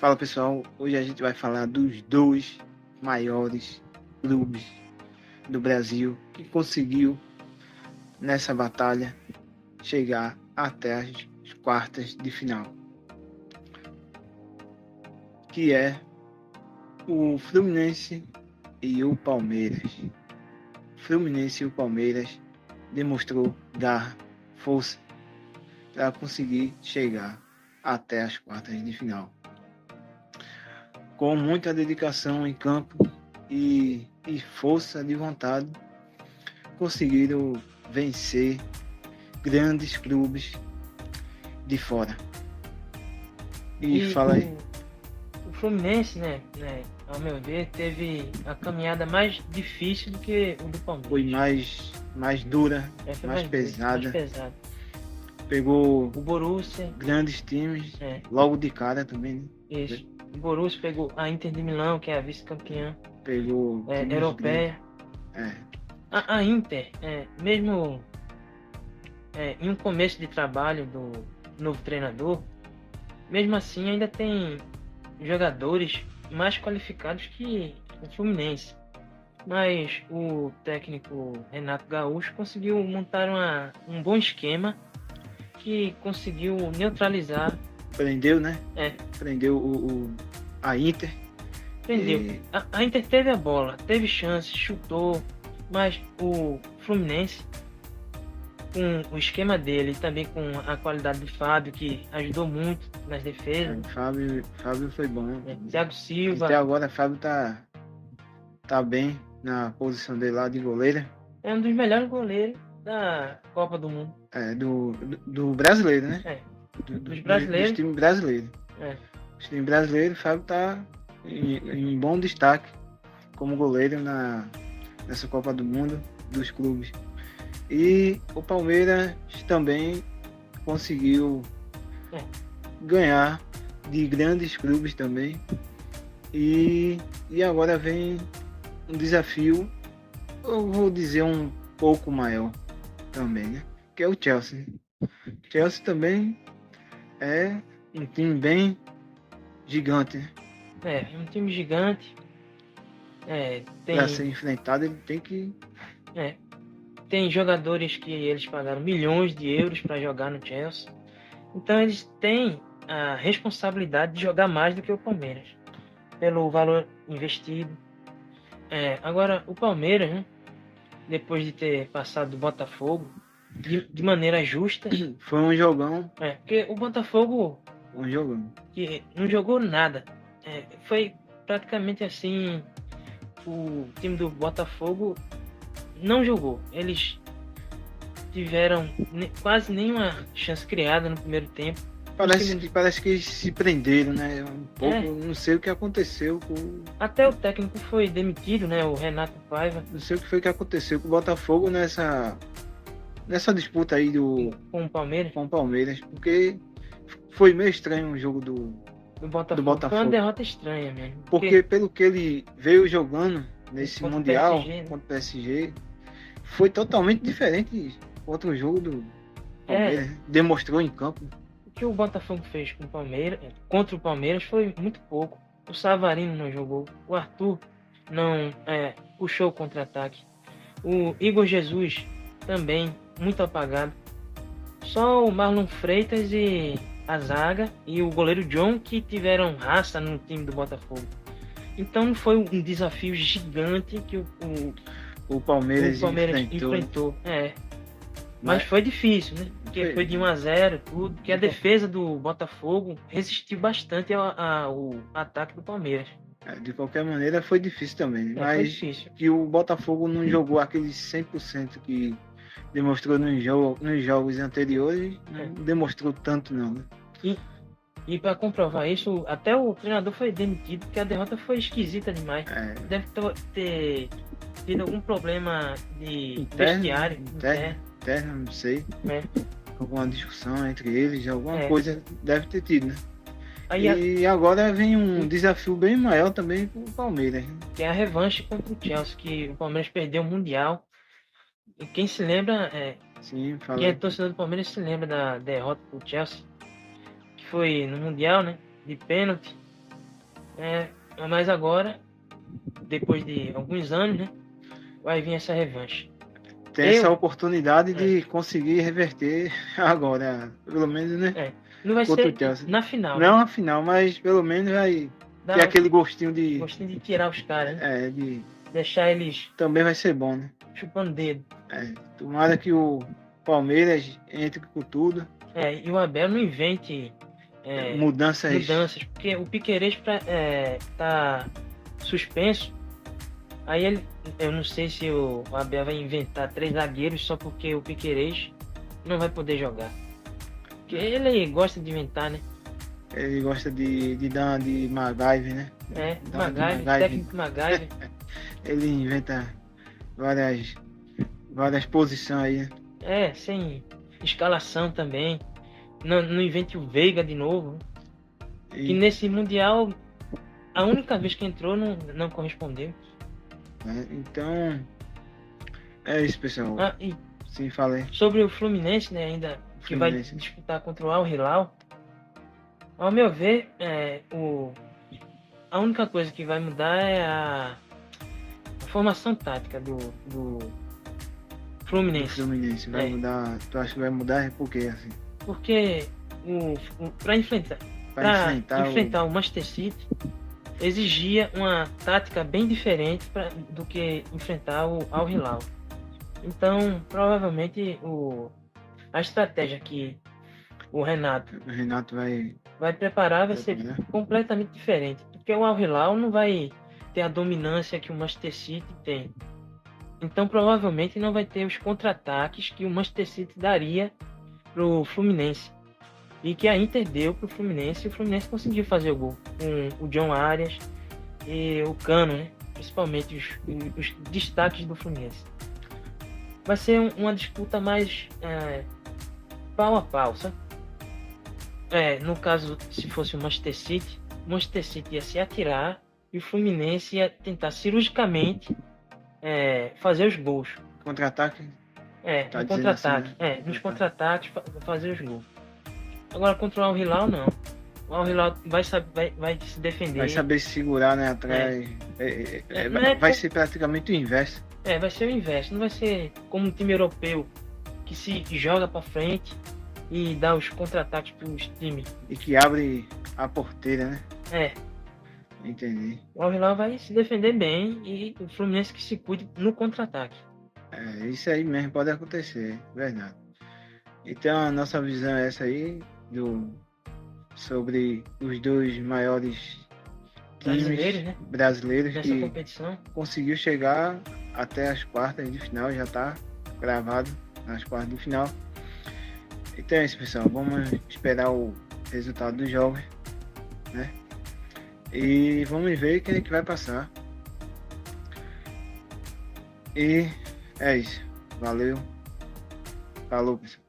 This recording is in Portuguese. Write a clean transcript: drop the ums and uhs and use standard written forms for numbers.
Fala pessoal, hoje a gente vai falar dos dois maiores clubes do Brasil que conseguiu nessa batalha chegar até as quartas de final, que é o Fluminense e o Palmeiras. Fluminense e o Palmeiras demonstrou garra, força para conseguir chegar até as quartas de final. Com muita dedicação em campo e força de vontade, conseguiram vencer grandes clubes de fora. E fala aí. O Fluminense, né, ao meu ver, teve a caminhada mais difícil do que o do Palmeiras. Foi mais dura, Foi mais pesada. mais pesado. Pegou o Borussia, grandes times, logo de cara também, né? Isso. O Borussia pegou a Inter de Milão, que é a vice-campeã. Pegou europeia. A Inter, mesmo em um começo de trabalho do novo treinador, mesmo assim ainda tem jogadores mais qualificados que o Fluminense. Mas o técnico Renato Gaúcho conseguiu montar um bom esquema que conseguiu neutralizar. Prendeu, né? Prendeu a Inter. Prendeu. A Inter teve a bola, teve chance, chutou, mas o Fluminense, com o esquema dele e também com a qualidade do Fábio, que ajudou muito nas defesas. Fábio foi bom. Thiago Silva. Até agora Fábio tá bem na posição dele lá de goleiro. É um dos melhores goleiros da Copa do Mundo. Do brasileiro, né? Dos brasileiros. Dos times brasileiros. Os times brasileiros, Fábio tá em bom destaque como goleiro nessa Copa do Mundo dos clubes. E o Palmeiras também conseguiu ganhar de grandes clubes também. E agora vem um desafio, eu vou dizer, um pouco maior também, né? Que é o Chelsea. Chelsea também é um time bem gigante, né? É um time gigante. Para ser enfrentado, ele tem que... Tem jogadores que eles pagaram milhões de euros para jogar no Chelsea. Então eles têm a responsabilidade de jogar mais do que o Palmeiras, pelo valor investido. Agora, o Palmeiras, né, depois de ter passado do Botafogo de maneira justa... Foi um jogão. Porque o Botafogo... Um jogão. Que não jogou nada. Foi praticamente assim... O time do Botafogo não jogou. Eles tiveram quase nenhuma chance criada no primeiro tempo. Parece que eles se prenderam, né? Um pouco, não sei o que aconteceu com... Até o técnico foi demitido, né? O Renato Paiva. Não sei o que foi que aconteceu com o Botafogo nessa disputa aí com o Palmeiras. Com o Palmeiras, porque foi meio estranho o jogo do Botafogo. Foi uma derrota estranha mesmo. Porque pelo que ele veio jogando nesse Mundial contra o PSG, foi totalmente diferente contra o jogo do Palmeiras. Demonstrou em campo. O que o Botafogo fez com o Palmeiras, contra o Palmeiras, foi muito pouco. O Savarino não jogou, o Arthur não puxou o contra-ataque, o Igor Jesus também muito apagado. Só o Marlon Freitas e a zaga e o goleiro John que tiveram raça no time do Botafogo. Então foi um desafio gigante que o Palmeiras enfrentou. Mas foi difícil, né? Porque foi de 1-0, tudo. Que a defesa do Botafogo resistiu bastante ao ataque do Palmeiras. De qualquer maneira foi difícil também. Mas foi difícil. Que o Botafogo não jogou aquele 100% que demonstrou nos jogos anteriores, não demonstrou tanto não, né? E para comprovar isso, até o treinador foi demitido, porque a derrota foi esquisita demais. Deve ter tido algum problema de vestiário. Interno, não sei. Alguma discussão entre eles, alguma coisa deve ter tido, né? E agora vem um desafio bem maior também para o Palmeiras. Que é a revanche contra o Chelsea, que o Palmeiras perdeu o Mundial. E quem se lembra, quem é torcedor do Palmeiras se lembra da derrota para o Chelsea, que foi no Mundial, né? De pênalti. Mas agora, depois de alguns anos, né, vai vir essa revanche. Tem essa oportunidade de conseguir reverter agora, pelo menos, né? Não vai contra ser o Chelsea. na final. Não né? na final, mas pelo menos vai ter aquele gostinho de. Gostinho de tirar os caras, né? De deixar eles. Também vai ser bom, né? Chupando dedo. Tomara que o Palmeiras entre com tudo. E o Abel não invente mudanças, porque o Piquerez tá suspenso. Aí eu não sei se o Abel vai inventar 3 zagueiros só porque o Piquerez não vai poder jogar. Porque ele gosta de inventar, né? Ele gosta de dar de MacGyver, né? MacGyver, técnico MacGyver. Ele inventa várias posições aí, né? Sem escalação também. Não invente o Veiga de novo. E nesse Mundial, a única vez que entrou não correspondeu. Então, é isso, pessoal. Sim, falei. Sobre o Fluminense, né, ainda que vai disputar contra o Al Hilal. Ao meu ver, a única coisa que vai mudar é a formação tática do Fluminense. Vai mudar. Tu acha que vai mudar por quê, assim? Porque para enfrentar o Manchester City exigia uma tática bem diferente do que enfrentar o Al Hilal. Então, provavelmente a estratégia que o Renato vai preparar vai ser completamente diferente, porque o Al Hilal não vai ter a dominância que o Manchester City tem. Então, provavelmente não vai ter os contra-ataques que o Manchester City daria pro Fluminense. E que a Inter deu pro Fluminense, e o Fluminense conseguiu fazer o gol com o John Arias e o Cano, né? Principalmente os destaques do Fluminense. Vai ser uma disputa mais pau a pau, sabe? No caso, se fosse o Manchester City ia se atirar e o Fluminense ia tentar cirurgicamente fazer os gols. Contra-ataque? No contra-ataque. Assim, né? Nos contra-ataques fazer os gols. Agora, contra o Al Hilal, não. O Al Hilal vai se defender. Vai saber se segurar, né, atrás. Vai ser praticamente o inverso. Vai ser o inverso. Não vai ser como um time europeu que se joga pra frente e dá os contra-ataques pros times. E que abre a porteira, né? Entendi. O Al Hilal vai se defender bem e o Fluminense que se cuide no contra-ataque. Isso aí mesmo pode acontecer, verdade. Então a nossa visão é essa aí, sobre os 2 maiores times brasileiros nessa que competição. Conseguiu chegar até as quartas de final, já está gravado nas quartas de final. Então é isso, pessoal, vamos esperar o resultado dos jogos, né? E vamos ver quem é que vai passar. E é isso, valeu, falou, pessoal.